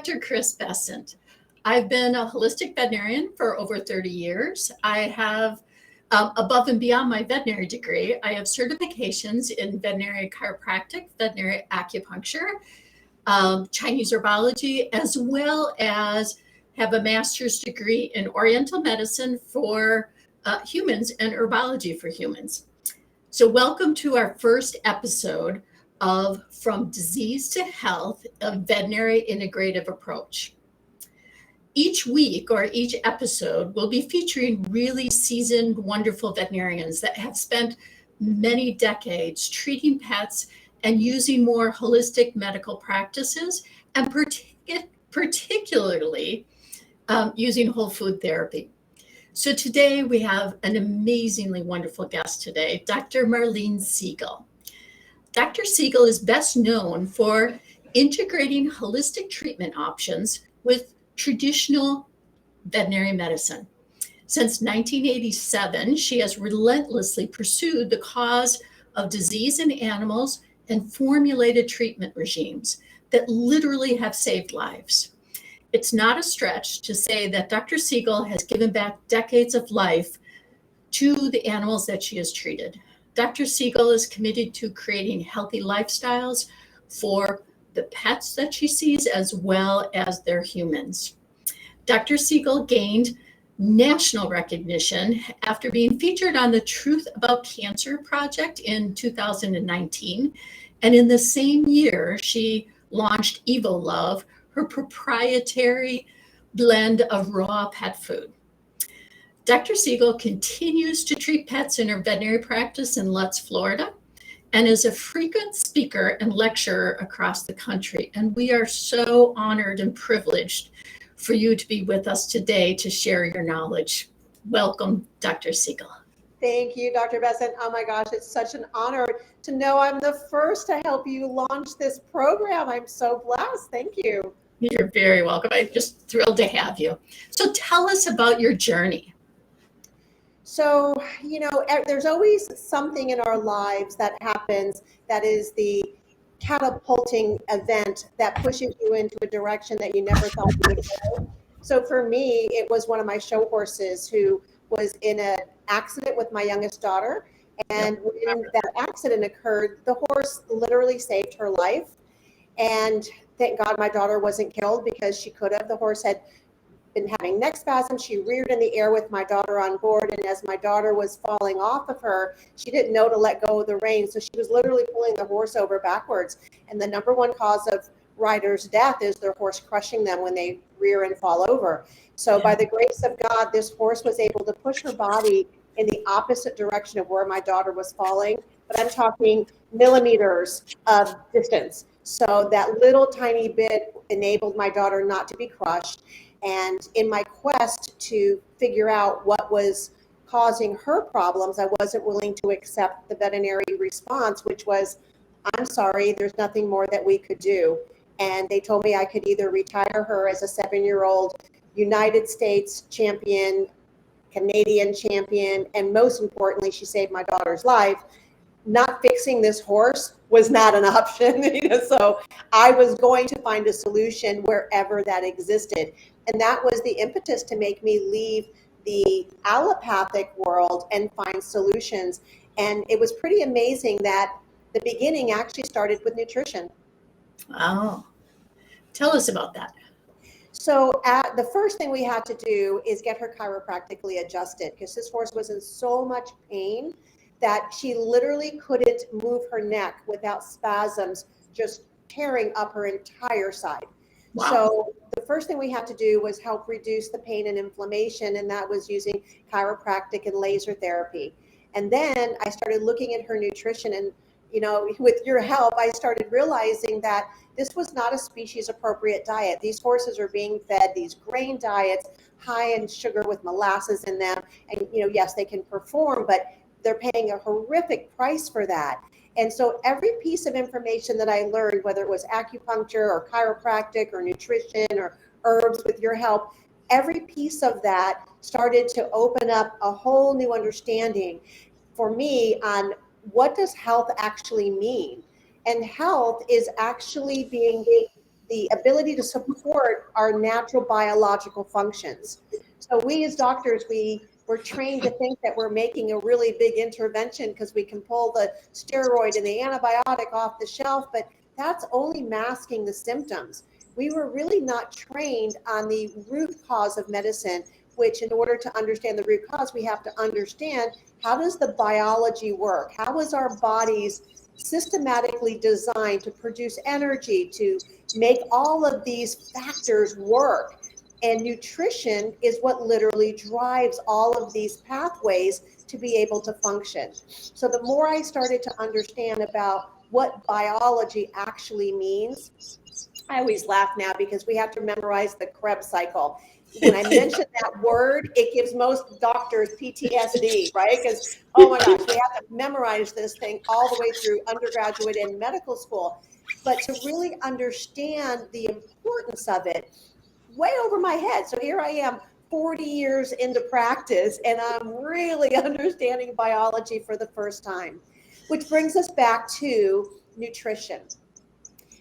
Dr. Chris Bessent. I've been a holistic veterinarian for over 30 years. I have, above and beyond my veterinary degree, I have certifications in veterinary chiropractic, veterinary acupuncture, Chinese herbology, as well as have a master's degree in Oriental medicine for humans and herbology for humans. So welcome to our first episode of From Disease to Health, a veterinary integrative approach. Each week or each episode will be featuring really seasoned, wonderful veterinarians that have spent many decades treating pets and using more holistic medical practices, and particularly using whole food therapy. So today we have an amazingly wonderful guest today, Dr. Marlene Siegel. Dr. Siegel is best known for integrating holistic treatment options with traditional veterinary medicine. Since 1987, she has relentlessly pursued the cause of disease in animals and formulated treatment regimes that literally have saved lives. It's not a stretch to say that Dr. Siegel has given back decades of life to the animals that she has treated. Dr. Siegel is committed to creating healthy lifestyles for the pets that she sees as well as their humans. Dr. Siegel gained national recognition after being featured on the Truth About Cancer project in 2019. And in the same year, she launched Evo Love, her proprietary blend of raw pet food. Dr. Siegel continues to treat pets in her veterinary practice in Lutz, Florida, and is a frequent speaker and lecturer across the country. And we are so honored and privileged for you to be with us today to share your knowledge. Welcome, Dr. Siegel. Thank you, Dr. Bessent. Oh my gosh, it's such an honor to know I'm the first to help you launch this program. I'm so blessed. Thank you. You're very welcome. I'm just thrilled to have you. So tell us about your journey. So, there's always something in our lives that happens that is the catapulting event that pushes you into a direction that you never thought you would go. So for me, it was one of my show horses who was in an accident with my youngest daughter. And when that accident occurred, the horse literally saved her life. And thank God my daughter wasn't killed, because she could have. The horse had been having neck spasms. She reared in the air with my daughter on board. And as my daughter was falling off of her, she didn't know to let go of the reins. So she was literally pulling the horse over backwards. And the number one cause of riders' death is their horse crushing them when they rear and fall over. So by the grace of God, this horse was able to push her body in the opposite direction of where my daughter was falling. But I'm talking millimeters of distance. So that little tiny bit enabled my daughter not to be crushed. And in my quest to figure out what was causing her problems, I wasn't willing to accept the veterinary response, which was, I'm sorry, there's nothing more that we could do. And they told me I could either retire her as a 7-year-old United States champion, Canadian champion, and most importantly, she saved my daughter's life. Not fixing this horse was not an option. So I was going to find a solution wherever that existed. And that was the impetus to make me leave the allopathic world and find solutions. And it was pretty amazing that the beginning actually started with nutrition. Oh, tell us about that. So the first thing we had to do is get her chiropractically adjusted, because this horse was in so much pain that she literally couldn't move her neck without spasms just tearing up her entire side. Wow. So the first thing we had to do was help reduce the pain and inflammation, and that was using chiropractic and laser therapy. And then I started looking at her nutrition, and with your help, I started realizing that this was not a species appropriate diet. These horses are being fed these grain diets, high in sugar with molasses in them. And, yes, they can perform, but they're paying a horrific price for that. And so every piece of information that I learned, whether it was acupuncture or chiropractic or nutrition or herbs with your help, every piece of that started to open up a whole new understanding for me on what does health actually mean. And health is actually being the ability to support our natural biological functions. So we as doctors, we're trained to think that we're making a really big intervention because we can pull the steroid and the antibiotic off the shelf, but that's only masking the symptoms. We were really not trained on the root cause of medicine, which in order to understand the root cause, we have to understand how does the biology work? How is our bodies systematically designed to produce energy, to make all of these factors work? And nutrition is what literally drives all of these pathways to be able to function. So the more I started to understand about what biology actually means, I always laugh now because we have to memorize the Krebs cycle. When I mention that word, it gives most doctors PTSD, right? Because, oh my gosh, we have to memorize this thing all the way through undergraduate and medical school. But to really understand the importance of it, way over my head. So here I am 40 years into practice and I'm really understanding biology for the first time, which brings us back to nutrition.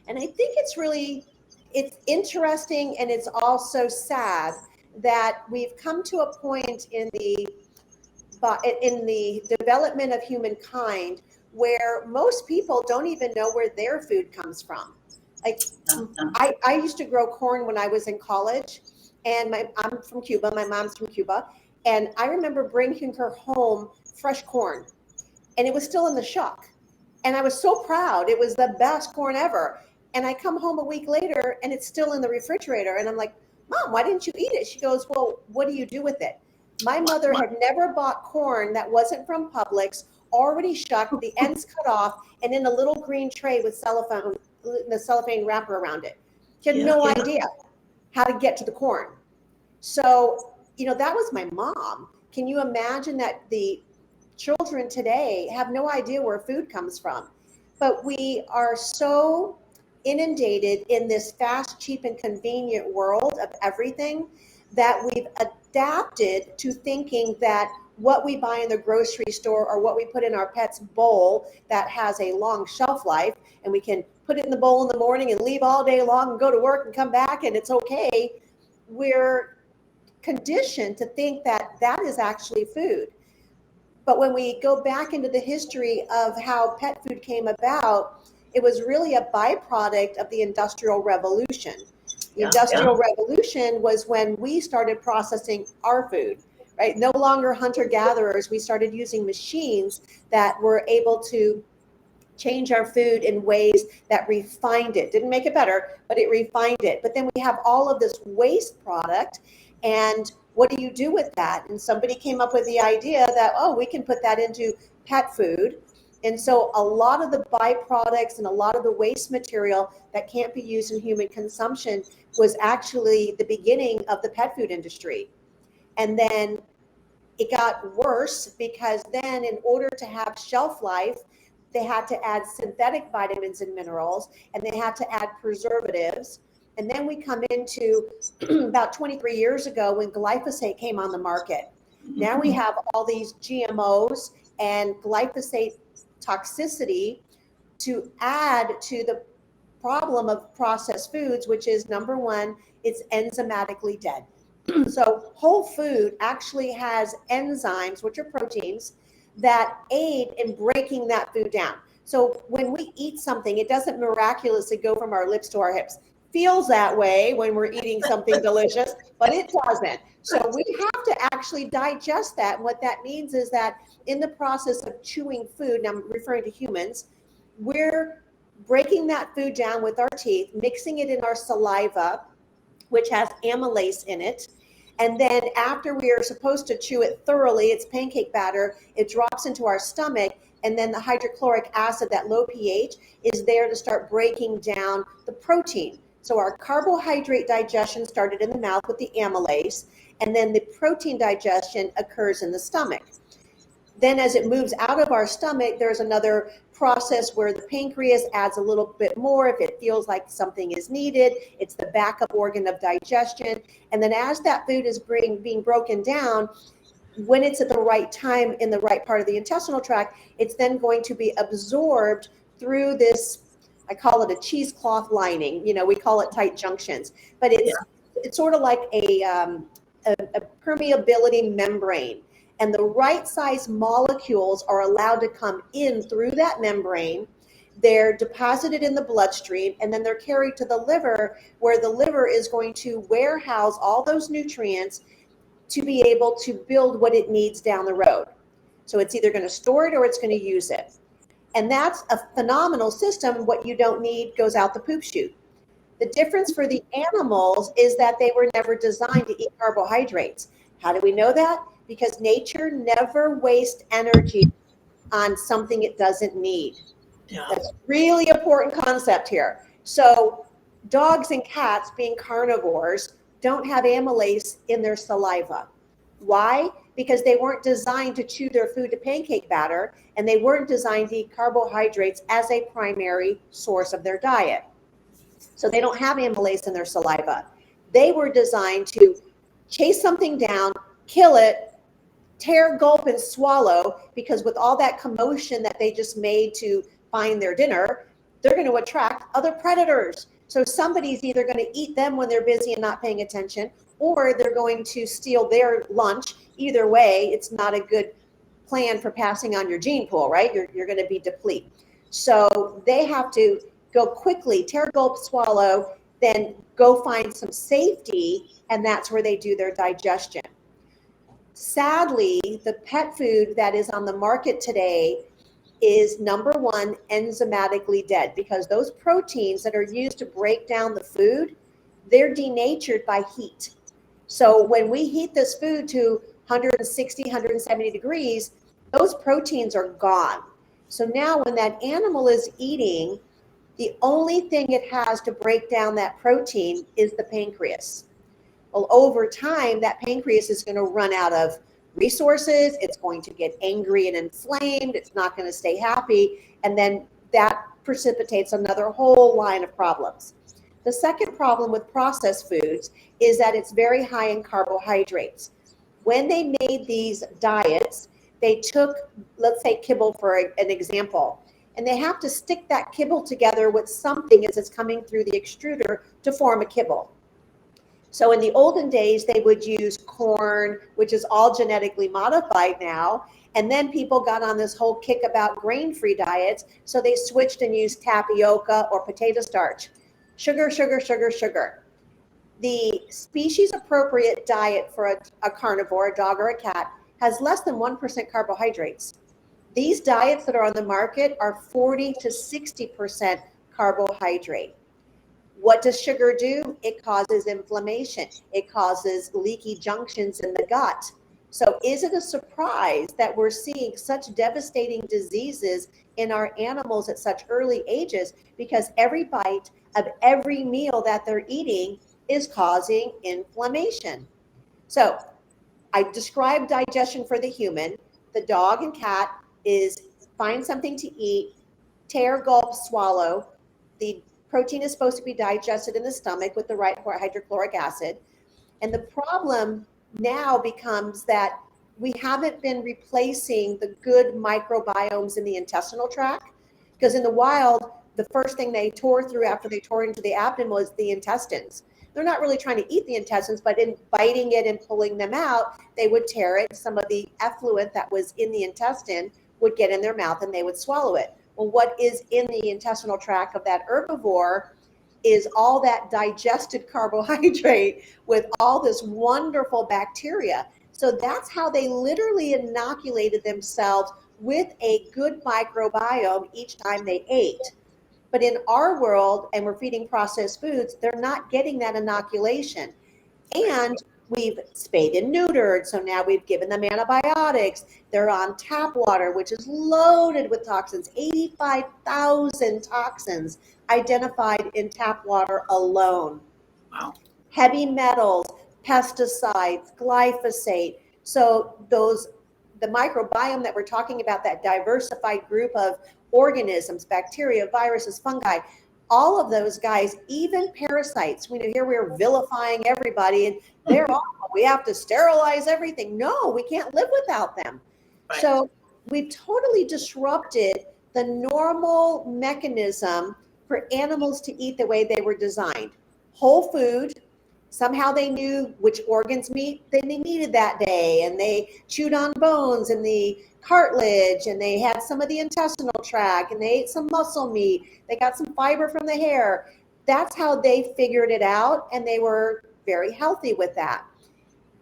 And I think it's interesting and it's also sad that we've come to a point in the development of humankind where most people don't even know where their food comes from. Like I used to grow corn when I was in college, and I'm from Cuba. My mom's from Cuba, and I remember bringing her home fresh corn, and it was still in the shuck, and I was so proud. It was the best corn ever. And I come home a week later, and it's still in the refrigerator, and I'm like, "Mom, why didn't you eat it?" She goes, "Well, what do you do with it?" My mother had never bought corn that wasn't from Publix, already shucked, the ends cut off, and in a little green tray with the cellophane wrapper around it. She had no idea how to get to the corn. So, that was my mom. Can you imagine that the children today have no idea where food comes from? But we are so inundated in this fast, cheap, and convenient world of everything that we've adapted to thinking that what we buy in the grocery store or what we put in our pet's bowl that has a long shelf life, and we can put it in the bowl in the morning and leave all day long and go to work and come back and it's okay. We're conditioned to think that that is actually food. But when we go back into the history of how pet food came about, it was really a byproduct of the Industrial Revolution. The Industrial Revolution was when we started processing our food, right? No longer hunter-gatherers. We started using machines that were able to change our food in ways that refined it. Didn't make it better, but it refined it. But then we have all of this waste product, and what do you do with that? And somebody came up with the idea that, we can put that into pet food. And so a lot of the byproducts and a lot of the waste material that can't be used in human consumption was actually the beginning of the pet food industry. And then it got worse because then in order to have shelf life, they had to add synthetic vitamins and minerals, and they had to add preservatives. And then we come into about 23 years ago when glyphosate came on the market. Now we have all these GMOs and glyphosate toxicity to add to the problem of processed foods, which is number one, it's enzymatically dead. So whole food actually has enzymes, which are proteins, that aid in breaking that food down. So when we eat something, it doesn't miraculously go from our lips to our hips. Feels that way when we're eating something delicious, but it doesn't. So we have to actually digest that. And what that means is that in the process of chewing food, and I'm referring to humans, we're breaking that food down with our teeth, mixing it in our saliva, which has amylase in it. And then after we are supposed to chew it thoroughly, it's pancake batter, it drops into our stomach, and then the hydrochloric acid, that low pH, is there to start breaking down the protein. So our carbohydrate digestion started in the mouth with the amylase, and then the protein digestion occurs in the stomach. Then as it moves out of our stomach, there's another process where the pancreas adds a little bit more if it feels like something is needed. It's the backup organ of digestion. And then as that food is being broken down, when it's at the right time in the right part of the intestinal tract, it's then going to be absorbed through this I call it a cheesecloth lining. We call it tight junctions, but it's sort of like a permeability membrane. And the right size molecules are allowed to come in through that membrane. They're deposited in the bloodstream, and then they're carried to the liver, where the liver is going to warehouse all those nutrients to be able to build what it needs down the road. So it's either going to store it or it's going to use it. And that's a phenomenal system. What you don't need goes out the poop chute. The difference for the animals is that they were never designed to eat carbohydrates. How do we know that? Because nature never wastes energy on something it doesn't need. Yeah. That's really important concept here. So dogs and cats, being carnivores, don't have amylase in their saliva. Why? Because they weren't designed to chew their food to pancake batter, and they weren't designed to eat carbohydrates as a primary source of their diet. So they don't have amylase in their saliva. They were designed to chase something down, kill it, tear, gulp, and swallow, because with all that commotion that they just made to find their dinner, they're going to attract other predators. So somebody's either going to eat them when they're busy and not paying attention, or they're going to steal their lunch. Either way, it's not a good plan for passing on your gene pool, right? You're going to be depleted. So they have to go quickly, tear, gulp, swallow, then go find some safety, and that's where they do their digestion. Sadly, the pet food that is on the market today is, number one, enzymatically dead, because those proteins that are used to break down the food, they're denatured by heat. So when we heat this food to 160, 170 degrees, those proteins are gone. So now when that animal is eating, the only thing it has to break down that protein is the pancreas. Well, over time, that pancreas is going to run out of resources. It's going to get angry and inflamed. It's not going to stay happy. And then that precipitates another whole line of problems. The second problem with processed foods is that it's very high in carbohydrates. When they made these diets, they took, let's say, kibble for an example, and they have to stick that kibble together with something as it's coming through the extruder to form a kibble. So in the olden days, they would use corn, which is all genetically modified now. And then people got on this whole kick about grain-free diets. So they switched and used tapioca or potato starch. Sugar, sugar, sugar, sugar. The species-appropriate diet for a carnivore, a dog or a cat, has less than 1% carbohydrates. These diets that are on the market are 40 to 60% carbohydrate. What does sugar do? It causes inflammation. It causes leaky junctions in the gut. So is it a surprise that we're seeing such devastating diseases in our animals at such early ages? Because every bite of every meal that they're eating is causing inflammation. So I described digestion for the human. The dog and cat is find something to eat, tear, gulp, swallow. The protein is supposed to be digested in the stomach with the right hydrochloric acid. And the problem now becomes that we haven't been replacing the good microbiomes in the intestinal tract, because in the wild, the first thing they tore through after they tore into the abdomen was the intestines. They're not really trying to eat the intestines, but in biting it and pulling them out, they would tear it. Some of the effluent that was in the intestine would get in their mouth and they would swallow it. Well, what is in the intestinal tract of that herbivore is all that digested carbohydrate with all this wonderful bacteria. So that's how they literally inoculated themselves with a good microbiome each time they ate. But in our world, and we're feeding processed foods, they're not getting that inoculation. And we've spayed and neutered, so now we've given them antibiotics. They're on tap water, which is loaded with toxins, 85,000 toxins identified in tap water alone. Wow. Heavy metals, pesticides, glyphosate. So the microbiome that we're talking about, that diversified group of organisms, bacteria, viruses, fungi, all of those guys, even parasites. Here we're vilifying everybody and they're awful. We have to sterilize everything. No, we can't live without them. Right. So we've totally disrupted the normal mechanism for animals to eat the way they were designed. Whole food. Somehow they knew which organs meat they needed that day, and they chewed on bones and the cartilage, and they had some of the intestinal tract, and they ate some muscle meat. They got some fiber from the hair. That's how they figured it out, and they were very healthy with that.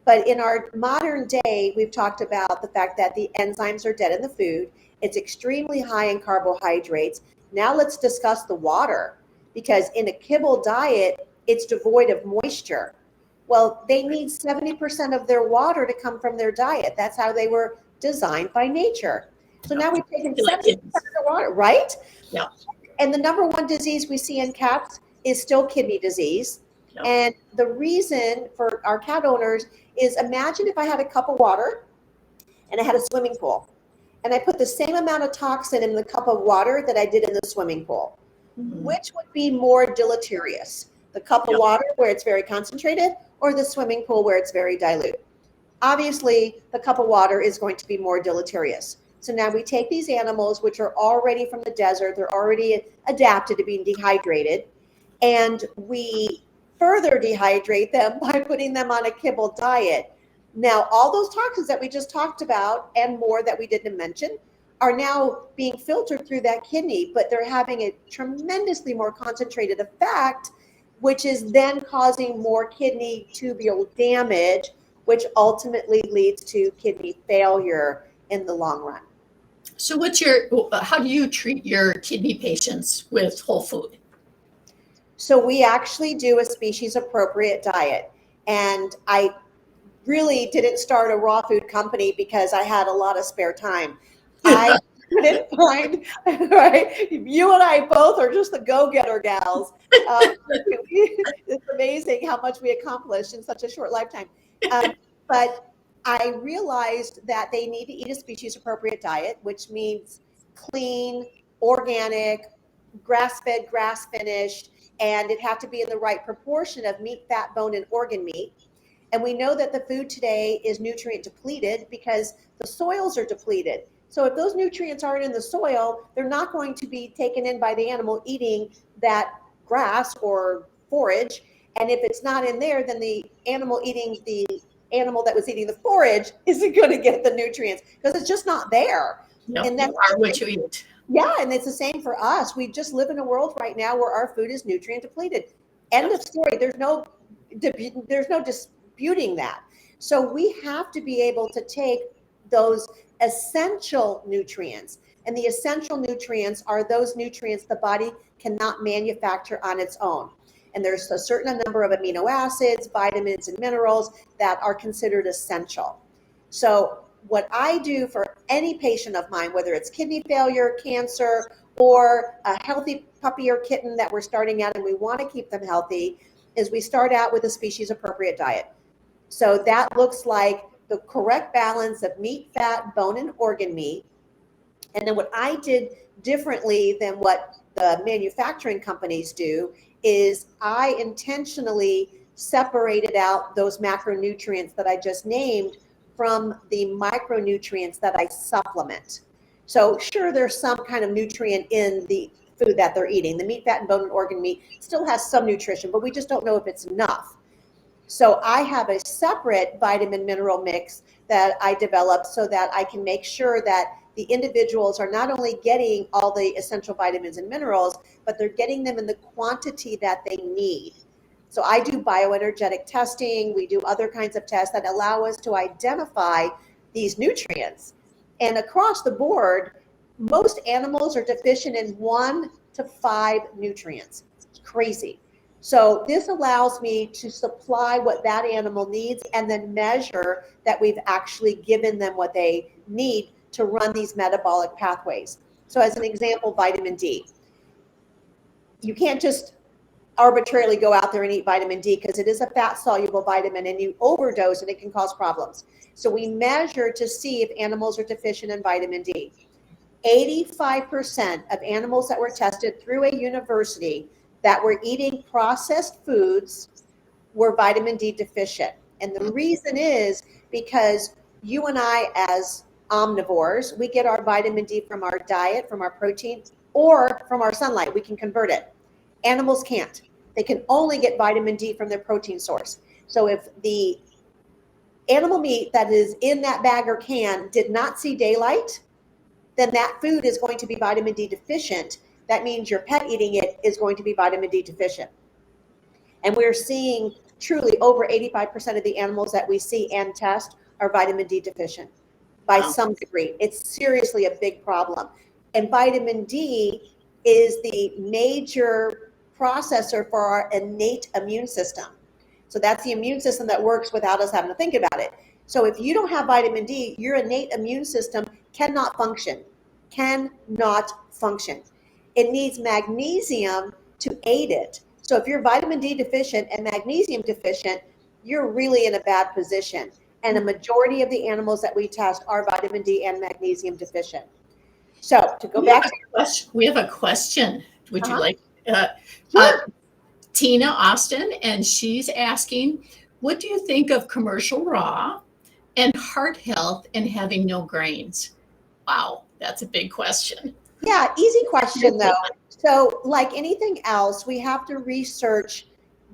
But in our modern day, we've talked about the fact that the enzymes are dead in the food. It's extremely high in carbohydrates. Now let's discuss the water, because in a kibble diet, it's devoid of moisture. Well, they need 70% of their water to come from their diet. That's how they were designed by nature. So now we've taken 70% of the water, right? Yeah. And the number one disease we see in cats is still kidney disease. Yep. And the reason for our cat owners is, imagine if I had a cup of water and I had a swimming pool, and I put the same amount of toxin in the cup of water that I did in the swimming pool. Mm-hmm. Which would be more deleterious? The cup of water where it's very concentrated, or the swimming pool where it's very dilute? Obviously, the cup of water is going to be more deleterious. So now we take these animals, which are already from the desert, they're already adapted to being dehydrated, and we further dehydrate them by putting them on a kibble diet. Now, all those toxins that we just talked about and more that we didn't mention are now being filtered through that kidney, but they're having a tremendously more concentrated effect, which is then causing more kidney tubule damage, which ultimately leads to kidney failure in the long run. So how do you treat your kidney patients with whole food? So we actually do a species appropriate diet. And I really didn't start a raw food company because I had a lot of spare time. I couldn't find, right? You and I both are just the go-getter gals. It's amazing how much we accomplished in such a short lifetime. But I realized that they need to eat a species appropriate diet, which means clean, organic, grass-fed, grass-finished, and it had to be in the right proportion of meat, fat, bone, and organ meat. And we know that the food today is nutrient depleted because the soils are depleted. So if those nutrients aren't in the soil, they're not going to be taken in by the animal eating that grass or forage. And if it's not in there, then the animal eating the animal that was eating the forage isn't going to get the nutrients because it's just not there. Yep, and that's you are what you eat. Yeah, and it's the same for us. We just live in a world right now where our food is nutrient depleted. End of story. There's no disputing that. So we have to be able to take those essential nutrients, and the essential nutrients are those nutrients the body cannot manufacture on its own. And there's a certain number of amino acids, vitamins, and minerals that are considered essential. So what I do for any patient of mine, whether it's kidney failure, cancer, or a healthy puppy or kitten that we're starting out and we want to keep them healthy, is we start out with a species appropriate diet. So that looks like the correct balance of meat, fat, bone, and organ meat. And then what I did differently than what the manufacturing companies do is I intentionally separated out those macronutrients that I just named from the micronutrients that I supplement. So sure, there's some kind of nutrient in the food that they're eating. The meat, fat, and bone, and organ meat still has some nutrition, but we just don't know if it's enough. So I have a separate vitamin mineral mix that I developed so that I can make sure that the individuals are not only getting all the essential vitamins and minerals, but they're getting them in the quantity that they need. So I do bioenergetic testing. We do other kinds of tests that allow us to identify these nutrients. And across the board, most animals are deficient in 1 to 5 nutrients. It's crazy. So this allows me to supply what that animal needs and then measure that we've actually given them what they need to run these metabolic pathways. So as an example, vitamin D. You can't just arbitrarily go out there and eat vitamin D because it is a fat soluble vitamin, and you overdose and it can cause problems. So we measure to see if animals are deficient in vitamin D. 85% of animals that were tested through a university that were eating processed foods were vitamin D deficient. And the reason is because you and I, as omnivores, we get our vitamin D from our diet, from our protein, or from our sunlight. We can convert it. Animals can't. They can only get vitamin D from their protein source. So if the animal meat that is in that bag or can did not see daylight, then that food is going to be vitamin D deficient. That means your pet eating it is going to be vitamin D deficient. And we're seeing truly over 85% of the animals that we see and test are vitamin D deficient by some degree. It's seriously a big problem. And vitamin D is the major processor for our innate immune system. So that's the immune system that works without us having to think about it. So if you don't have vitamin D, your innate immune system cannot function. It needs magnesium to aid it. So if you're vitamin D deficient and magnesium deficient, you're really in a bad position. And a majority of the animals that we test are vitamin D and magnesium deficient. So to go back to we have a question. Would you like? Sure. Tina Austin, and she's asking, what do you think of commercial raw and heart health and having no grains? Wow, that's a big question. Yeah, easy question though. So like anything else, we have to research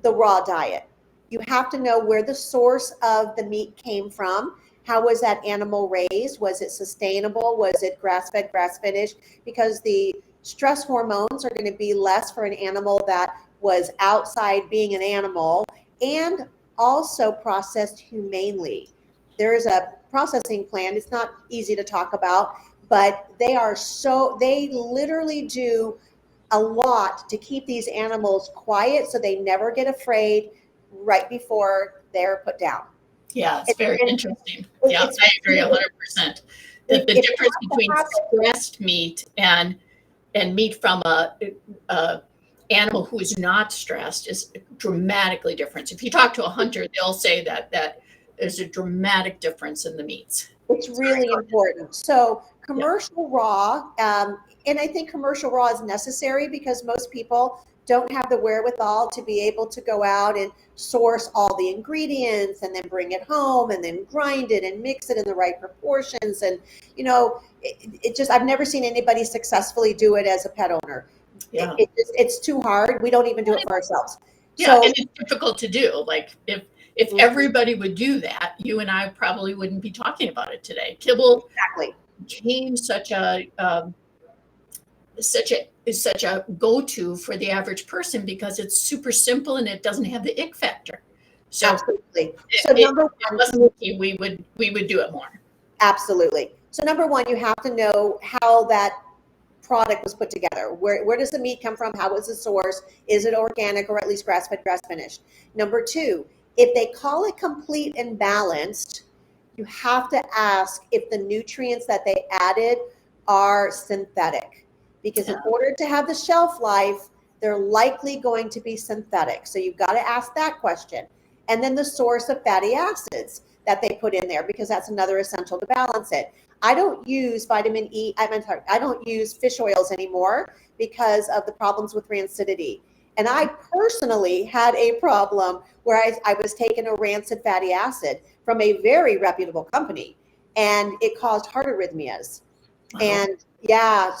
the raw diet. You have to know where the source of the meat came from. How was that animal raised? Was it sustainable? Was it grass-fed, grass-finished? Because the stress hormones are going to be less for an animal that was outside being an animal and also processed humanely. There is a processing plant. It's not easy to talk about, but they literally do a lot to keep these animals quiet so they never get afraid right before they're put down. Yeah, it's very interesting. Yeah, I agree 100%. The difference between stressed meat and meat from a animal who is not stressed is dramatically different. If you talk to a hunter, they'll say that there's a dramatic difference in the meats. It's really important. So commercial raw, and I think commercial raw is necessary because most people don't have the wherewithal to be able to go out and source all the ingredients and then bring it home and then grind it and mix it in the right proportions. And, I've never seen anybody successfully do it as a pet owner. Yeah. It's too hard. We don't even do it for ourselves. Yeah, and it's difficult to do. Like if everybody would do that, you and I probably wouldn't be talking about it today. Kibble became such a go-to for the average person because it's super simple and it doesn't have the ick factor. So absolutely. So number one, we would do it more. Absolutely. So number one, you have to know how that product was put together. Where does the meat come from? How was the source? Is it organic or at least grass-fed, grass-finished? Number two, if they call it complete and balanced, you have to ask if the nutrients that they added are synthetic. Because in order to have the shelf life, they're likely going to be synthetic. So you've got to ask that question. And then the source of fatty acids that they put in there, because that's another essential to balance it. I don't use I don't use fish oils anymore because of the problems with rancidity. And I personally had a problem where I was taking a rancid fatty acid from a very reputable company, and it caused heart arrhythmias. Wow. And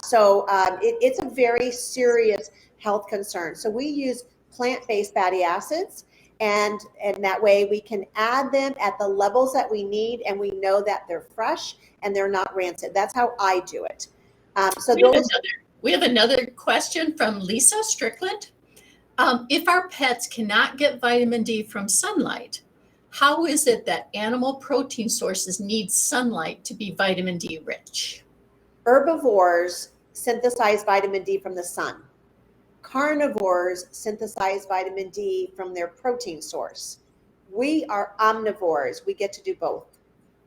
so it's a very serious health concern. So we use plant-based fatty acids, and that way we can add them at the levels that we need, and we know that they're fresh and they're not rancid. That's how I do it. We have another question from Lisa Strickland. If our pets cannot get vitamin D from sunlight, how is it that animal protein sources need sunlight to be vitamin D rich? Herbivores synthesize vitamin D from the sun. Carnivores synthesize vitamin D from their protein source. We are omnivores. We get to do both.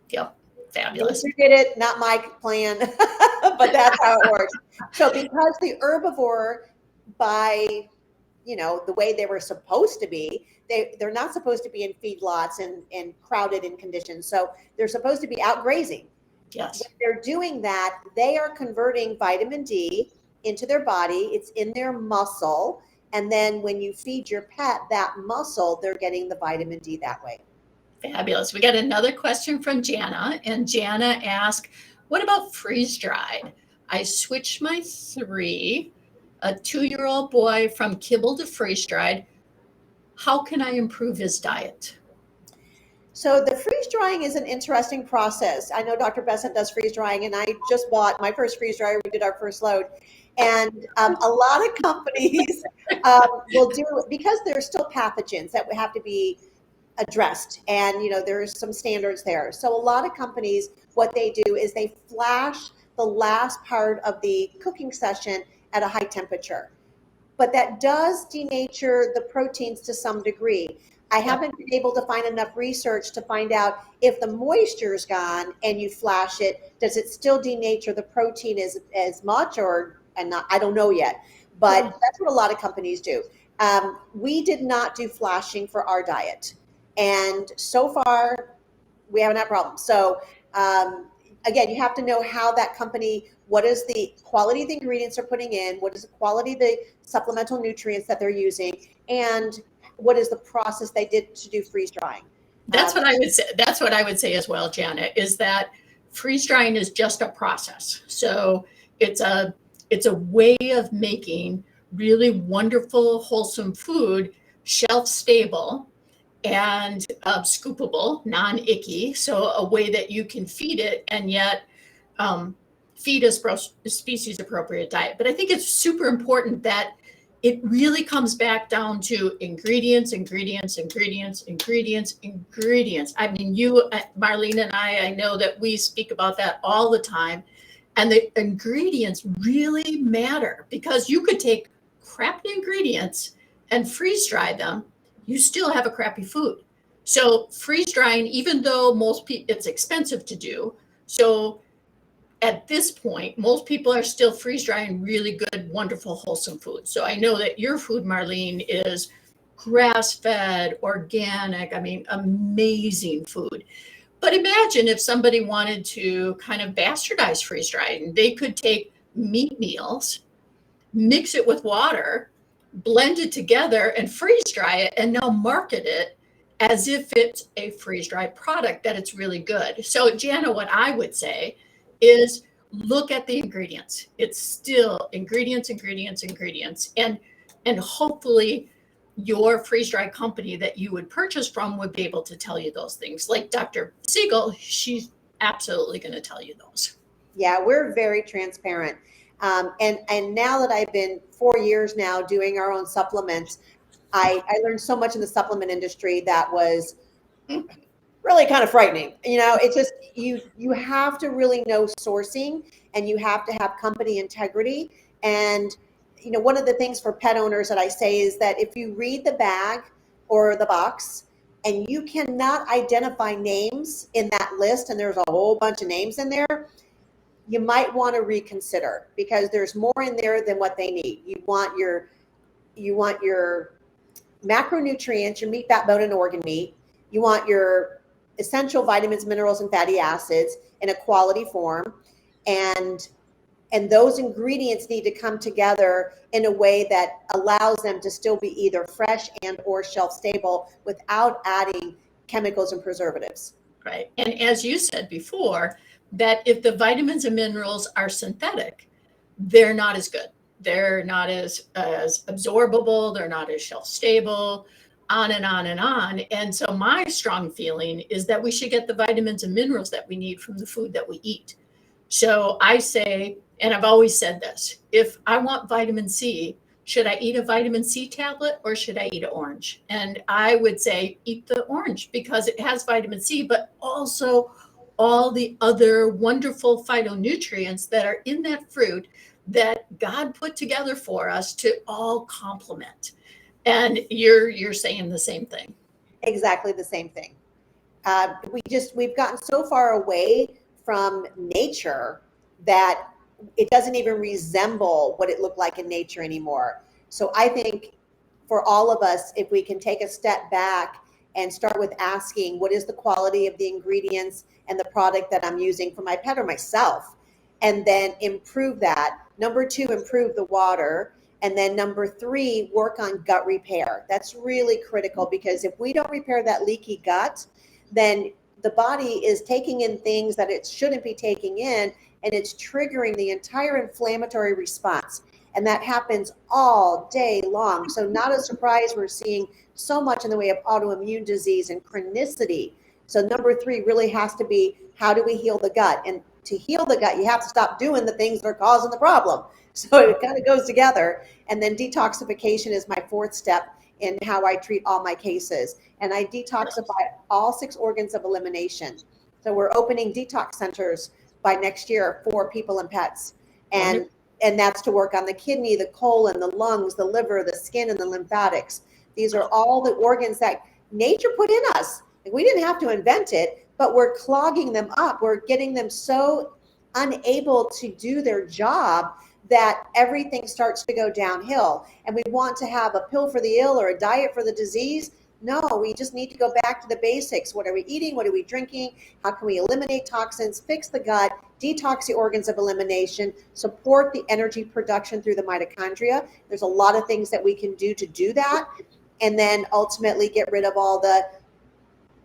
Yep. Fabulous. You did it, not my plan, but that's how it works. So because the herbivore, by the way they were supposed to be, they're not supposed to be in feedlots and crowded in conditions. So they're supposed to be out grazing. Yes. When they're doing that, they are converting vitamin D into their body. It's in their muscle. And then when you feed your pet that muscle, they're getting the vitamin D that way. Fabulous. We got another question from Jana, and Jana asked, what about freeze dried? I switched my 3 a 2-year-old boy from kibble to freeze dried. How can I improve his diet? So the freeze drying is an interesting process. I know Dr. Bessent does freeze drying, and I just bought my first freeze dryer. We did our first load, and a lot of companies will do, because there's still pathogens that have to be addressed, and there's some standards there. So a lot of companies, what they do is they flash the last part of the cooking session at a high temperature, but that does denature the proteins to some degree. I haven't been able to find enough research to find out if the moisture is gone and you flash it, does it still denature the protein as much, or and not? I don't know yet, but that's what a lot of companies do. We did not do flashing for our diet, and so far we haven't had problems. So again, you have to know how that company, what is the quality of the ingredients they're putting in, what is the quality of the supplemental nutrients that they're using, and what is the process they did to do freeze drying. That's what I would say. That's what I would say as well, Janet, is that freeze drying is just a process. So it's a way of making really wonderful, wholesome food, shelf stable and scoopable, non-icky. So a way that you can feed it and yet feed a species appropriate diet. But I think it's super important that it really comes back down to ingredients. I mean, you, Marlene, and I know that we speak about that all the time. And the ingredients really matter, because you could take crappy ingredients and freeze dry them. You still have a crappy food. So freeze drying, even though most people, it's expensive to do. So at this point, most people are still freeze drying really good, wonderful, wholesome food. So I know that your food, Marlene, is grass-fed, organic, I mean, amazing food. But imagine if somebody wanted to kind of bastardize freeze drying. They could take meat meals, mix it with water, blend it together and freeze dry it, and now market it as if it's a freeze dried product, that it's really good. So Jana, what I would say is look at the ingredients. It's still ingredients. And hopefully your freeze dry company that you would purchase from would be able to tell you those things. Like Dr. Siegel, she's absolutely going to tell you those. Yeah, we're very transparent. And now that I've been 4 years now doing our own supplements, I learned so much in the supplement industry that was really kind of frightening. It's just, you have to really know sourcing, and you have to have company integrity. And one of the things for pet owners that I say is that if you read the bag or the box and you cannot identify names in that list, and there's a whole bunch of names in there, you might want to reconsider, because there's more in there than what they need. You want your macronutrients, your meat, fat, bone, and organ meat. You want your essential vitamins, minerals, and fatty acids in a quality form. And those ingredients need to come together in a way that allows them to still be either fresh and or shelf stable without adding chemicals and preservatives. Right. And as you said before, that if the vitamins and minerals are synthetic, they're not as good. They're not as absorbable. They're not as shelf stable, on and on and on. And so my strong feeling is that we should get the vitamins and minerals that we need from the food that we eat. So I say, and I've always said this, if I want vitamin C, should I eat a vitamin C tablet or should I eat an orange? And I would say eat the orange, because it has vitamin C, but also all the other wonderful phytonutrients that are in that fruit that God put together for us to all complement. And you're saying the same thing. Exactly the same thing. We've gotten so far away from nature that it doesn't even resemble what it looked like in nature anymore. So I think for all of us, if we can take a step back and start with asking, what is the quality of the ingredients and the product that I'm using for my pet or myself? And then improve that. Number 2, improve the water. And then number 3, work on gut repair. That's really critical, because if we don't repair that leaky gut, then the body is taking in things that it shouldn't be taking in, and it's triggering the entire inflammatory response. And that happens all day long. So not a surprise we're seeing so much in the way of autoimmune disease and chronicity. So number 3 really has to be, how do we heal the gut? And to heal the gut, you have to stop doing the things that are causing the problem. So it kind of goes together. And then detoxification is my 4th step in how I treat all my cases. And I detoxify all 6 organs of elimination. So we're opening detox centers by next year for people and pets. And that's to work on the kidney, the colon, the lungs, the liver, the skin, and the lymphatics. These are all the organs that nature put in us. We didn't have to invent it, but we're clogging them up. We're getting them so unable to do their job that everything starts to go downhill. And we want to have a pill for the ill or a diet for the disease. No, we just need to go back to the basics. What are we eating? What are we drinking? How can we eliminate toxins, fix the gut, detox the organs of elimination, support the energy production through the mitochondria? There's a lot of things that we can do to do that. And then ultimately get rid of all the,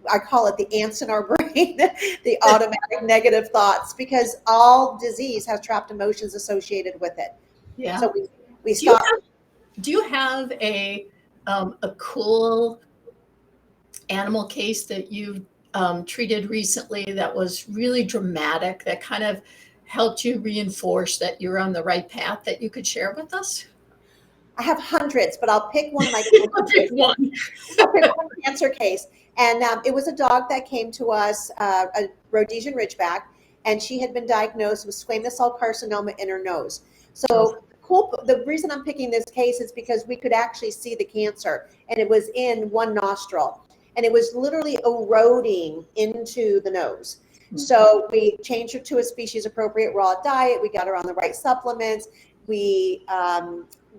I call it the ants in our brain, the automatic negative thoughts, because all disease has trapped emotions associated with it. Yeah. So we stop. Do you have a cool animal case that you treated recently that was really dramatic, that kind of helped you reinforce that you're on the right path, that you could share with us? I have hundreds, but I'll pick one of my I'll pick one. I'll pick one cancer case. And it was a dog that came to us, a Rhodesian Ridgeback, and she had been diagnosed with squamous cell carcinoma in her nose. So the reason I'm picking this case is because we could actually see the cancer, and it was in one nostril, and it was literally eroding into the nose. So we changed her to a species appropriate raw diet. We got her on the right supplements. We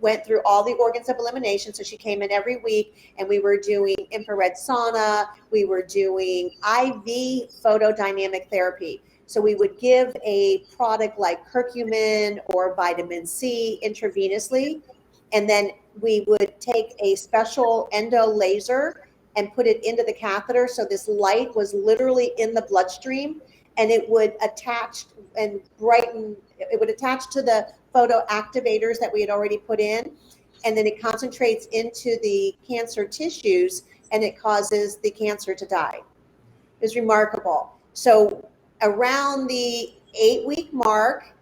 went through all the organs of elimination. So she came in every week, and we were doing infrared sauna. We were doing IV photodynamic therapy. So we would give a product like curcumin or vitamin C intravenously, and then we would take a special endo laser and put it into the catheter. So this light was literally in the bloodstream, and it would attach and brighten, it would attach to the photo activators that we had already put in, and then it concentrates into the cancer tissues, and it causes the cancer to die. It was remarkable. So around the 8-week mark,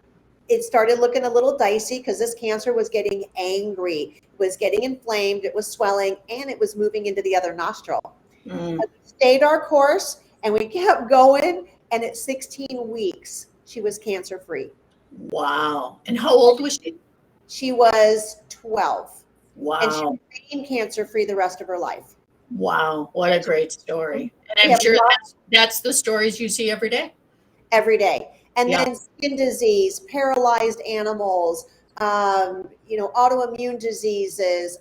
it started looking a little dicey because this cancer was getting angry, it was getting inflamed, it was swelling, and it was moving into the other nostril. We stayed our course, and we kept going, and at 16 weeks, she was cancer-free. Wow. And how old was she? She was 12. Wow. And she remained cancer-free the rest of her life. Wow. What a great story. And I'm sure that's the stories you see every day. Every day. And then skin disease, paralyzed animals, autoimmune diseases,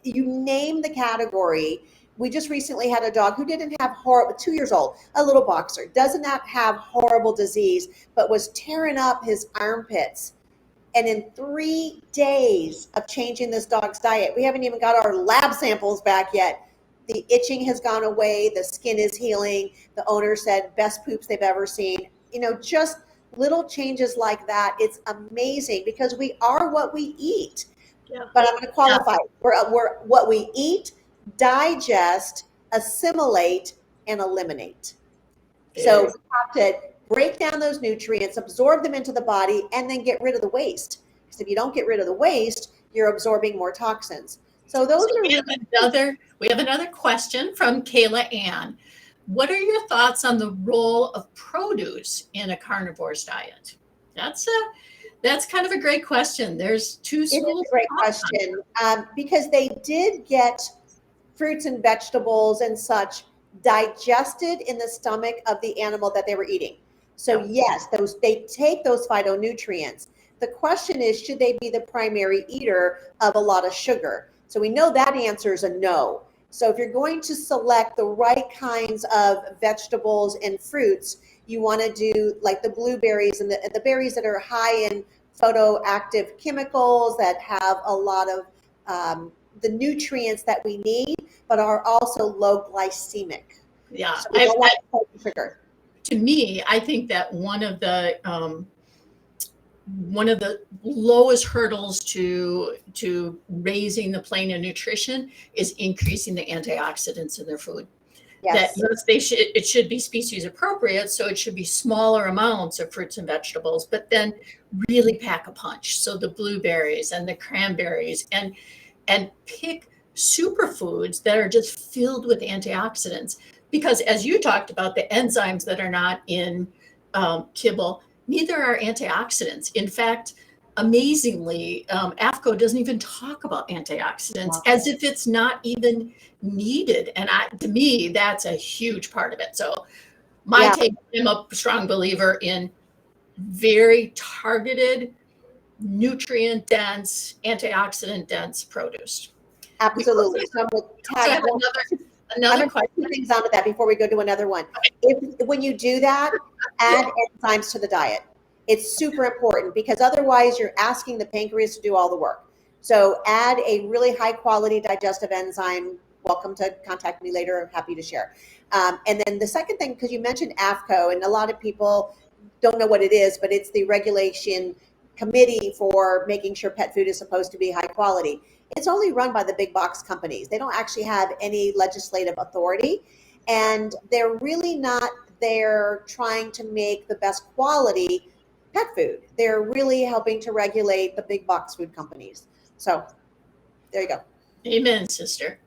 you name the category. We just recently had a dog who didn't have 2 years old, a little boxer, does not have horrible disease, but was tearing up his armpits. And in 3 days of changing this dog's diet, we haven't even got our lab samples back yet. The itching has gone away. The skin is healing. The owner said best poops they've ever seen. Just little changes like that. It's amazing because we are what we eat. Yeah. But I'm going to qualify. We're what we eat, digest, assimilate, and eliminate. So we have to break down those nutrients, absorb them into the body, and then get rid of the waste. Because if you don't get rid of the waste, you're absorbing more toxins. So we have another question from Kayla Ann. What are your thoughts on the role of produce in a carnivore's diet? That's kind of a great question. There's two schools. It's a great question because they did get fruits and vegetables and such digested in the stomach of the animal that they were eating. So yes, they take those phytonutrients. The question is, should they be the primary eater of a lot of sugar? So we know that answer is a no. So if you're going to select the right kinds of vegetables and fruits, you want to do like the blueberries and the berries that are high in photoactive chemicals that have a lot of the nutrients that we need, but are also low glycemic. Yeah. So we don't want sugar. To me, I think that one of the one of the lowest hurdles to raising the plane of nutrition is increasing the antioxidants in their food. That Yes. yes, it should be species appropriate, so it should be smaller amounts of fruits and vegetables, but then really pack a punch. So the blueberries and the cranberries, and pick superfoods that are just filled with antioxidants. Because as you talked about, the enzymes that are not in kibble, neither are antioxidants. In fact, amazingly, AFCO doesn't even talk about antioxidants as if it's not even needed. And to me, that's a huge part of it. So my take, I'm a strong believer in very targeted, nutrient dense, antioxidant dense produce. Absolutely. So I'm going to tag Another question. Two things onto that before we go to another one. When you do that, add enzymes to the diet. It's super important because otherwise you're asking the pancreas to do all the work. So add a really high quality digestive enzyme. Welcome to contact me later. I'm happy to share. And then the second thing, because you mentioned AFCO, and a lot of people don't know what it is, but it's the regulation committee for making sure pet food is supposed to be high quality. It's only run by the big box companies. They don't actually have any legislative authority, and they're really not there trying to make the best quality pet food. They're really helping to regulate the big box food companies. So there you go. Amen, sister.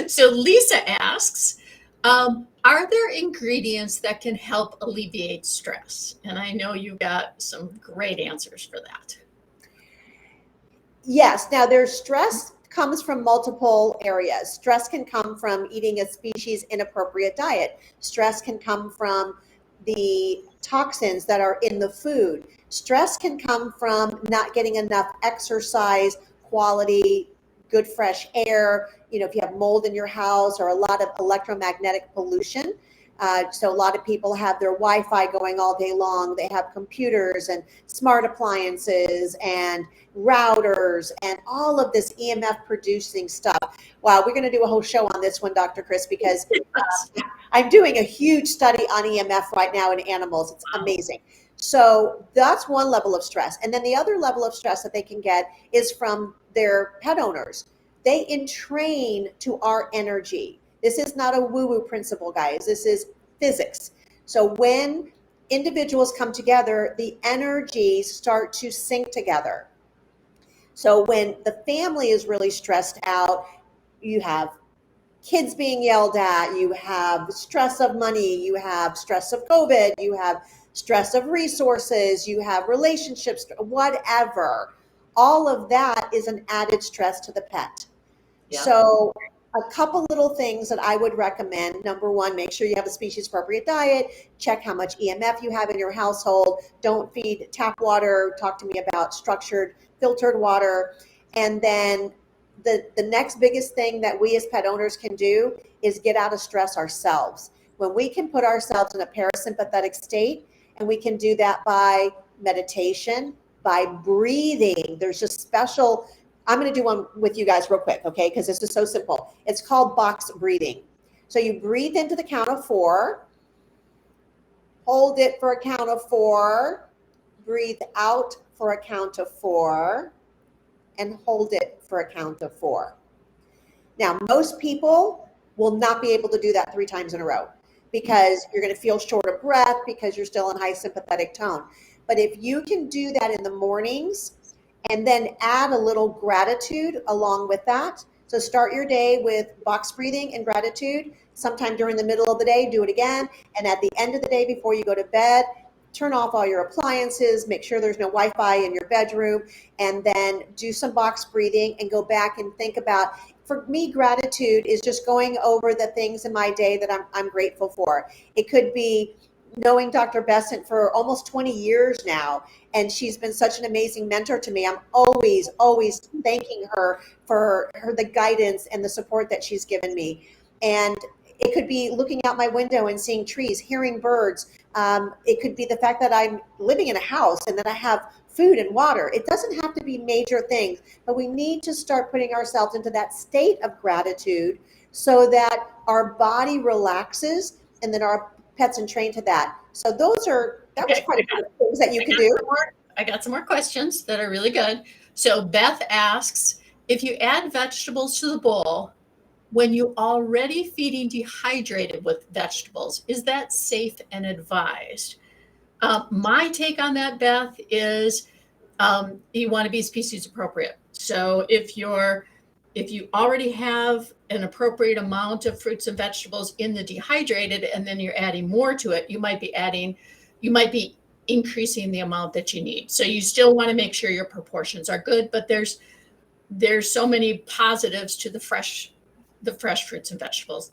So Lisa asks, are there ingredients that can help alleviate stress? And I know you got some great answers for that. Yes. Now, there's stress comes from multiple areas. Stress can come from eating a species inappropriate diet. Stress can come from the toxins that are in the food. Stress can come from not getting enough exercise, quality, good fresh air. You know, if you have mold in your house or a lot of electromagnetic pollution. So a lot of people have their Wi-Fi going all day long. They have computers and smart appliances and routers and all of this EMF producing stuff. Wow, we're going to do a whole show on this one, Dr. Chris, because I'm doing a huge study on EMF right now in animals. It's amazing. So that's one level of stress. And then the other level of stress that they can get is from their pet owners. They entrain to our energy. This is not a woo-woo principle, guys. This is physics. So when individuals come together, the energies start to sync together. So when the family is really stressed out, you have kids being yelled at, you have stress of money, you have stress of COVID, you have stress of resources, you have relationships, whatever. All of that is an added stress to the pet. Yeah. So a couple little things that I would recommend. Number one, make sure you have a species appropriate diet. Check how much EMF you have in your household. Don't feed tap water. Talk to me about structured, filtered water. And then the next biggest thing that we as pet owners can do is get out of stress ourselves. When we can put ourselves in a parasympathetic state, and we can do that by meditation, by breathing. There's just special, I'm going to do one with you guys real quick, okay? Because this is so simple. It's called box breathing. So you breathe into the count of 4, hold it for a count of 4, breathe out for a count of 4, and hold it for a count of 4. Now, most people will not be able to do that 3 times in a row because you're going to feel short of breath because you're still in high sympathetic tone. But if you can do that in the mornings and then add a little gratitude along with that. So start your day with box breathing and gratitude. Sometime during the middle of the day, do it again. And at the end of the day, before you go to bed, turn off all your appliances, make sure there's no Wi-Fi in your bedroom, and then do some box breathing and go back and think about, for me, gratitude is just going over the things in my day that I'm grateful for. It could be knowing Dr. Bessent for almost 20 years now, and she's been such an amazing mentor to me. I'm always thanking her for the guidance and the support that she's given me. And it could be looking out my window and seeing trees, hearing birds. It could be the fact that I'm living in a house and that I have food and water. It doesn't have to be major things, but we need to start putting ourselves into that state of gratitude so that our body relaxes and then our pets entrain to that. So those are that was quite a few things that you could do. I got some more questions that are really good. So Beth asks, if you add vegetables to the bowl when you already feeding dehydrated with vegetables, is that safe and advised? My take on that, Beth, is you want to be species appropriate. So if you already have an appropriate amount of fruits and vegetables in the dehydrated, and then you're adding more to it, you might be increasing the amount that you need. So you still want to make sure your proportions are good, but there's so many positives to the fresh fruits and vegetables.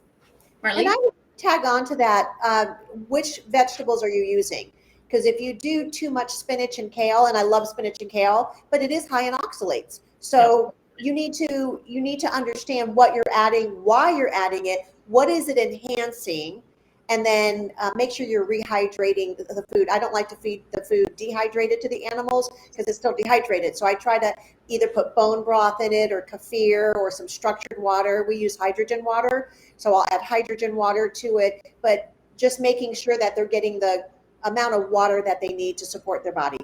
Marlene? And I would tag on to that. Which vegetables are you using? Because if you do too much spinach and kale, and I love spinach and kale, but it is high in oxalates. So you need to understand what you're adding, why you're adding it, what is it enhancing, and then make sure you're rehydrating the food. I don't like to feed the food dehydrated to the animals because it's still dehydrated. So I try to either put bone broth in it or kefir or some structured water. We use hydrogen water, so I'll add hydrogen water to it, but just making sure that they're getting the amount of water that they need to support their body.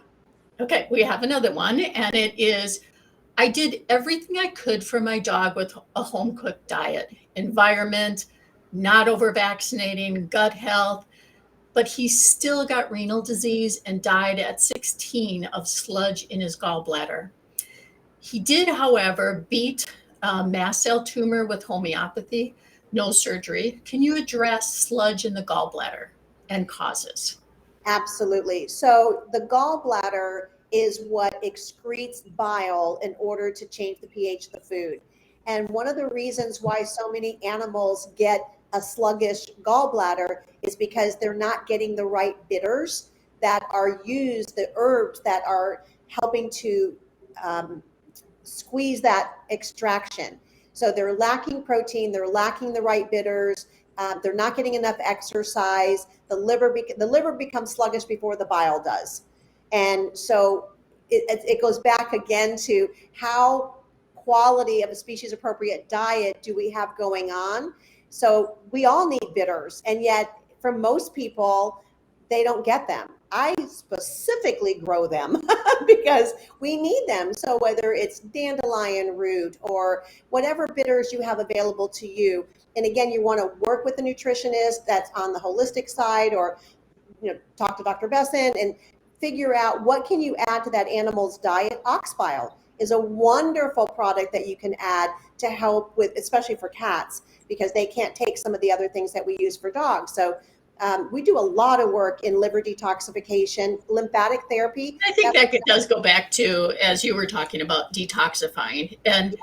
Okay, we have another one, and it is, I did everything I could for my dog with a home cooked diet, environment, not over vaccinating, gut health, but he still got renal disease and died at 16 of sludge in his gallbladder. He did, however, beat a mast cell tumor with homeopathy, no surgery. Can you address sludge in the gallbladder and causes? Absolutely. So the gallbladder is what excretes bile in order to change the pH of the food. And one of the reasons why so many animals get a sluggish gallbladder is because they're not getting the right bitters that are used, the herbs that are helping to squeeze that extraction. So they're lacking protein, they're lacking the right bitters, they're not getting enough exercise. The liver becomes sluggish before the bile does. And so it goes back again to how quality of a species appropriate diet do we have going on. So we all need bitters, and yet for most people, they don't get them. I specifically grow them because we need them. So whether it's dandelion root or whatever bitters you have available to you, and again, you want to work with a nutritionist that's on the holistic side, or talk to Dr. Bessent and figure out what can you add to that animal's diet. Ox bile is a wonderful product that you can add to help with, especially for cats, because they can't take some of the other things that we use for dogs. So we do a lot of work in liver detoxification, lymphatic therapy. I think that does go back to, as you were talking about, detoxifying. And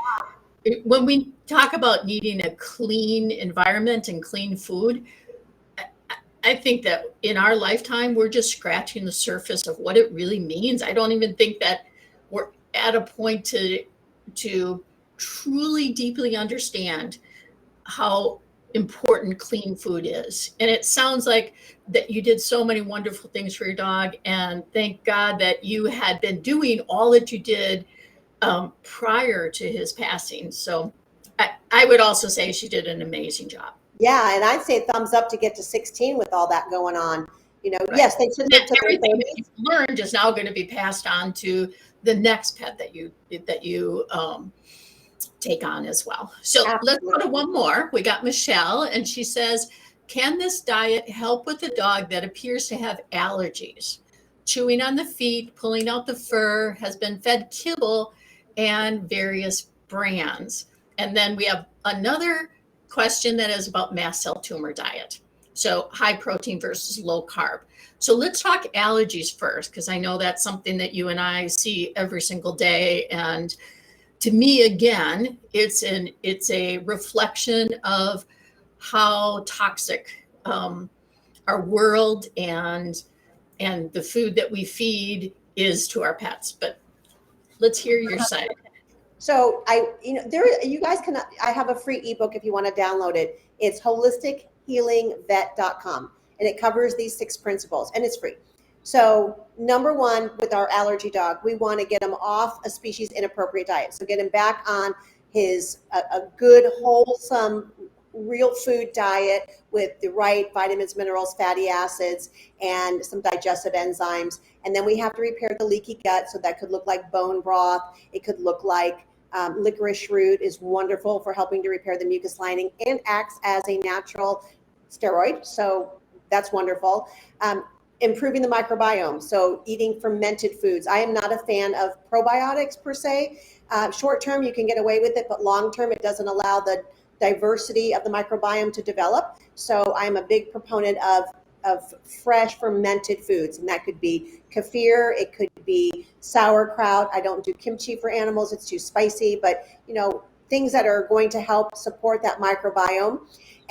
when we talk about needing a clean environment and clean food, I think that in our lifetime, we're just scratching the surface of what it really means. I don't even think that we're at a point to truly deeply understand how important clean food is. And it sounds like that you did so many wonderful things for your dog, and thank God that you had been doing all that you did prior to his passing. So I would also say she did an amazing job. Yeah, and I'd say thumbs up to get to 16 with all that going on. Right. Yes, they should get to everything that you've learned is now going to be passed on to the next pet that you take on as well. So Let's go to one more. We got Michelle, and she says, can this diet help with a dog that appears to have allergies? Chewing on the feet, pulling out the fur, has been fed kibble and various brands. And then we have another question that is about mast cell tumor diet. So high protein versus low carb. So let's talk allergies first, because I know that's something that you and I see every single day. And to me, again, it's a reflection of how toxic our world and the food that we feed is to our pets. But let's hear your side. So you guys can, I have a free ebook if you want to download it. It's holistichealingvet.com, and it covers these 6 principles, and it's free. So number 1, with our allergy dog, we want to get him off a species inappropriate diet. So get him back on a good, wholesome, real food diet with the right vitamins, minerals, fatty acids, and some digestive enzymes. And then we have to repair the leaky gut. So that could look like bone broth. It could look like licorice root is wonderful for helping to repair the mucus lining and acts as a natural steroid. So that's wonderful. Improving the microbiome. So eating fermented foods. I am not a fan of probiotics per se. Short term, you can get away with it, but long term, it doesn't allow the diversity of the microbiome to develop. So I'm a big proponent of fresh fermented foods, and that could be kefir, it could be sauerkraut. I don't do kimchi for animals, it's too spicy, but things that are going to help support that microbiome.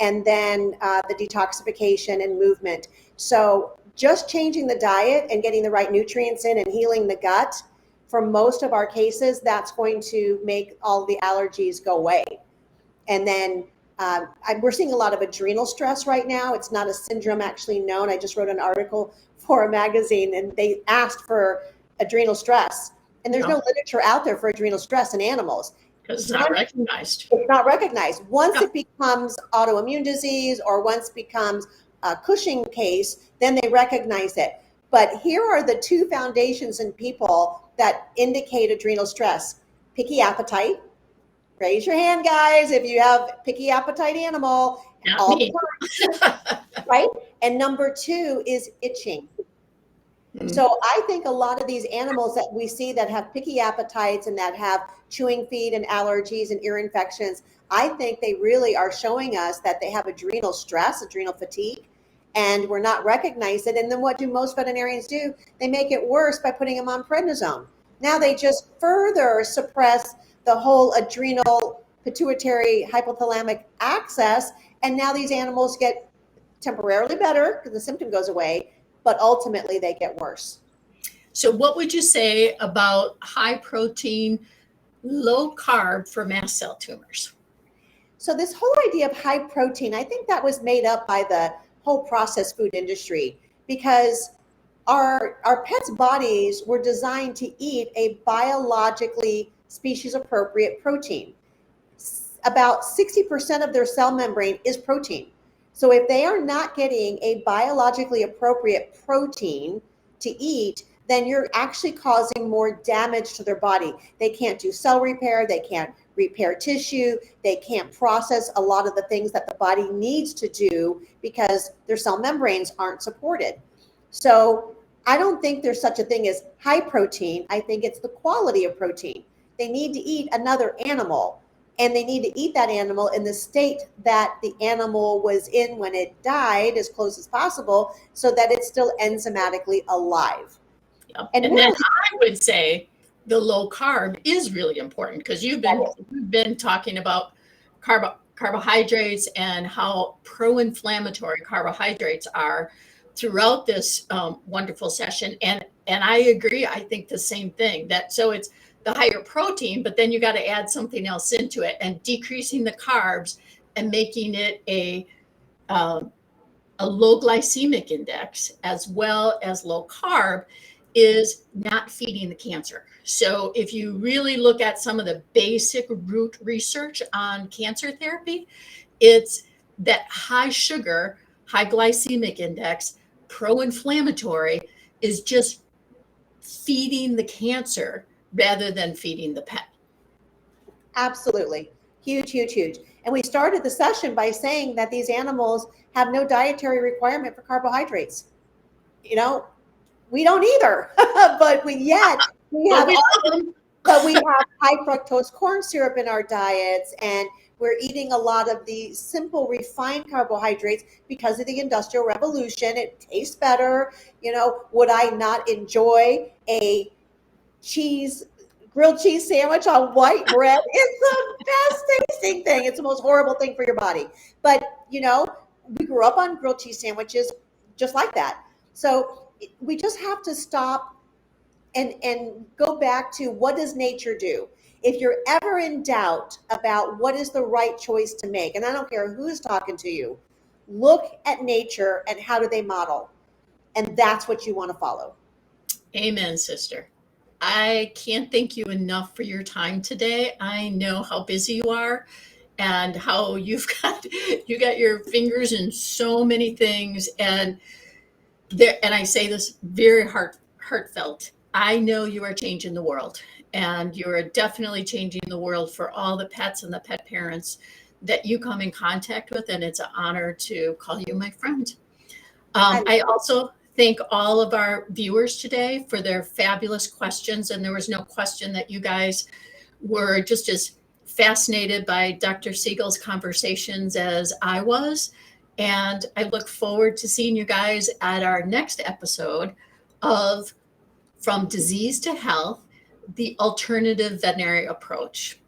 And then the detoxification and movement. So just changing the diet and getting the right nutrients in and healing the gut, for most of our cases, that's going to make all the allergies go away. And then we're seeing a lot of adrenal stress right now. It's not a syndrome actually known. I just wrote an article for a magazine, and they asked for adrenal stress. And there's no literature out there for adrenal stress in animals. Because it's not recognized. It's not recognized. Once it becomes autoimmune disease or once becomes a Cushing case, then they recognize it. But here are the two foundations in people that indicate adrenal stress. Picky appetite. Raise your hand, guys, if you have picky appetite animal all the time, right? And number two is itching. So I think a lot of these animals that we see that have picky appetites and that have chewing feet and allergies and ear infections, I think they really are showing us that they have adrenal stress, adrenal fatigue, and we're not recognizing it. And then what do most veterinarians do? They make it worse by putting them on prednisone. Now they just further suppress the whole adrenal pituitary hypothalamic axis, and now these animals get temporarily better because the symptom goes away, but ultimately they get worse. So what would you say about high protein, low carb for mast cell tumors? So this whole idea of high protein, I think that was made up by the whole processed food industry, because our pets' bodies were designed to eat a biologically species appropriate protein. About 60% of their cell membrane is protein. So if they are not getting a biologically appropriate protein to eat, then you're actually causing more damage to their body. They can't do cell repair, they can't repair tissue, they can't process a lot of the things that the body needs to do because their cell membranes aren't supported. So I don't think there's such a thing as high protein. I think it's the quality of protein. They need to eat another animal, and they need to eat that animal in the state that the animal was in when it died, as close as possible, so that it's still enzymatically alive. Yep. And then I would say the low carb is really important, because you've been talking about carbohydrates and how pro-inflammatory carbohydrates are throughout this wonderful session. And I agree. I think the same thing, that so it's the higher protein, but then you got to add something else into it, and decreasing the carbs and making it a low glycemic index as well as low carb is not feeding the cancer. So if you really look at some of the basic root research on cancer therapy, it's that high sugar, high glycemic index, pro-inflammatory is just feeding the cancer rather than feeding the pet. Absolutely. Huge, huge, huge. And we started the session by saying that these animals have no dietary requirement for carbohydrates. We don't either, but we have high fructose corn syrup in our diets, and we're eating a lot of the simple refined carbohydrates because of the Industrial Revolution. It tastes better. Would I not enjoy a grilled cheese sandwich on white bread? It's the best tasting thing. It's the most horrible thing for your body. But, we grew up on grilled cheese sandwiches just like that. So we just have to stop and go back to, what does nature do? If you're ever in doubt about what is the right choice to make, and I don't care who's talking to you, look at nature and how do they model? And that's what you want to follow. Amen, sister. I can't thank you enough for your time today. I know how busy you are, and how you got your fingers in so many things. And I say this very heartfelt. I know you are changing the world, and you are definitely changing the world for all the pets and the pet parents that you come in contact with. And it's an honor to call you my friend. I also thank all of our viewers today for their fabulous questions. And there was no question that you guys were just as fascinated by Dr. Siegel's conversations as I was. And I look forward to seeing you guys at our next episode of From Disease to Health, the Alternative Veterinary Approach.